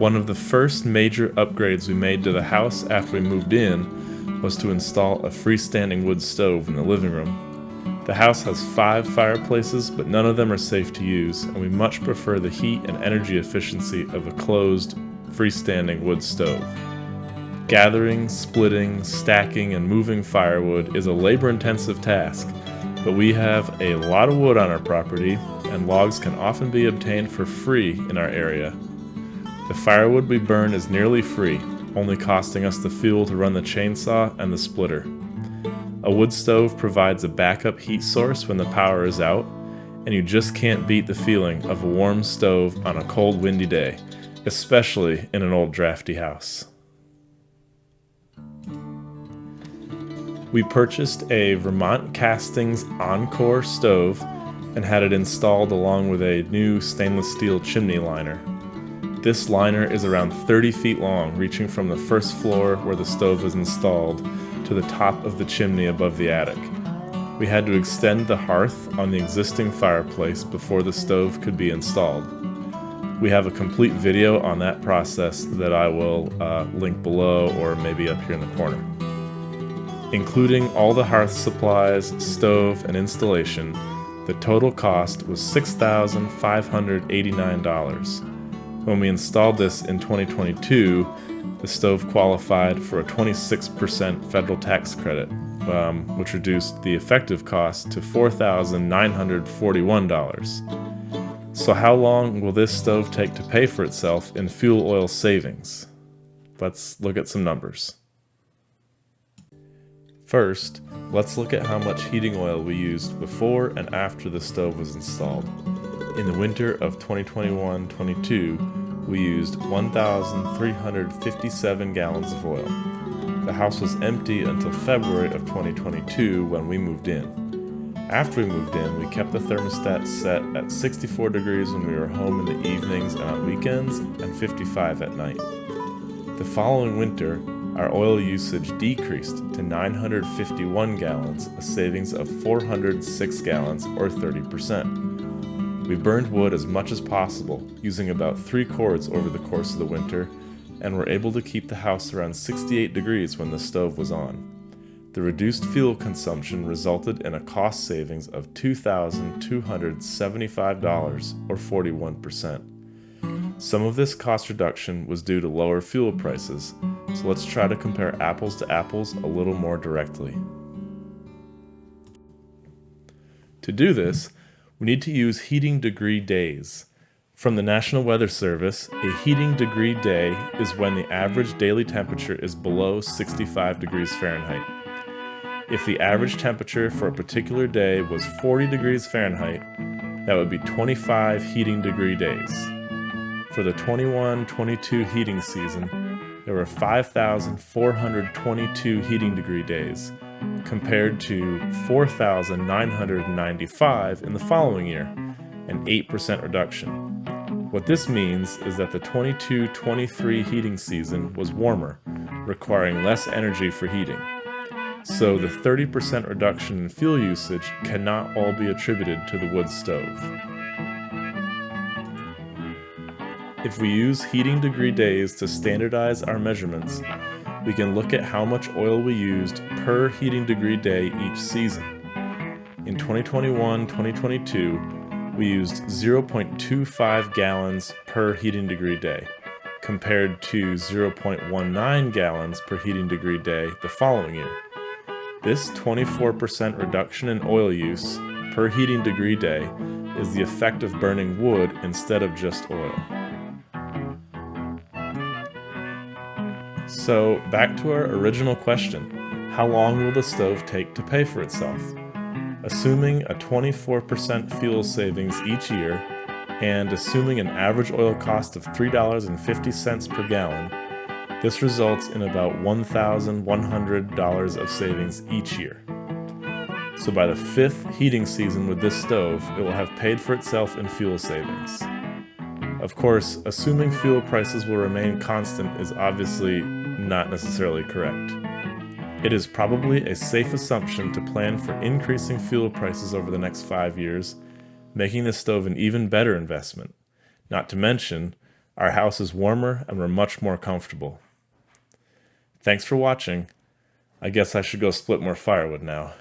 One of the first major upgrades we made to the house after we moved in was to install a freestanding wood stove in the living room. The house has 5 fireplaces, but none of them are safe to use, and we much prefer the heat and energy efficiency of a closed, freestanding wood stove. Gathering, splitting, stacking, and moving firewood is a labor-intensive task, but we have a lot of wood on our property, and logs can often be obtained for free in our area. The firewood we burn is nearly free, only costing us the fuel to run the chainsaw and the splitter. A wood stove provides a backup heat source when the power is out, and you just can't beat the feeling of a warm stove on a cold, windy day, especially in an old drafty house. We purchased a Vermont Castings Encore stove and had it installed along with a new stainless steel chimney liner. This liner is around 30 feet long, reaching from the first floor where the stove was installed to the top of the chimney above the attic. We had to extend the hearth on the existing fireplace before the stove could be installed. We have a complete video on that process that I will link below or maybe up here in the corner. Including all the hearth supplies, stove, and installation, the total cost was $6,589. When we installed this in 2022, the stove qualified for a 26% federal tax credit, which reduced the effective cost to $4,941. So how long will this stove take to pay for itself in fuel oil savings? Let's look at some numbers. First, let's look at how much heating oil we used before and after the stove was installed. In the winter of 2021-22, we used 1,357 gallons of oil. The house was empty until February of 2022 when we moved in. After we moved in, we kept the thermostat set at 64 degrees when we were home in the evenings and on weekends, and 55 at night. The following winter, our oil usage decreased to 951 gallons, a savings of 406 gallons, or 30%. We burned wood as much as possible, using about 3 cords over the course of the winter, and were able to keep the house around 68 degrees when the stove was on. The reduced fuel consumption resulted in a cost savings of $2,275, or 41%. Some of this cost reduction was due to lower fuel prices, so let's try to compare apples to apples a little more directly. To do this, we need to use heating degree days. From the National Weather Service, a heating degree day is when the average daily temperature is below 65 degrees Fahrenheit. If the average temperature for a particular day was 40 degrees Fahrenheit, that would be 25 heating degree days. For the 21-22 heating season, there were 5,422 heating degree days, compared to 4,995 in the following year, an 8% reduction. What this means is that the 22-23 heating season was warmer, requiring less energy for heating. So the 30% reduction in fuel usage cannot all be attributed to the wood stove. If we use heating degree days to standardize our measurements, we can look at how much oil we used per heating degree day each season. In 2021-2022, we used 0.25 gallons per heating degree day, compared to 0.19 gallons per heating degree day the following year. This 24% reduction in oil use per heating degree day is the effect of burning wood instead of just oil. So back to our original question, how long will the stove take to pay for itself? Assuming a 24% fuel savings each year, and assuming an average oil cost of $3.50 per gallon, this results in about $1,100 of savings each year. So by the 5th heating season with this stove, it will have paid for itself in fuel savings. Of course, assuming fuel prices will remain constant is obviously not necessarily correct. It is probably a safe assumption to plan for increasing fuel prices over the next 5 years, making the stove an even better investment. Not to mention, Our house is warmer and we're much more comfortable. Thanks for watching. I guess I should go split more firewood now.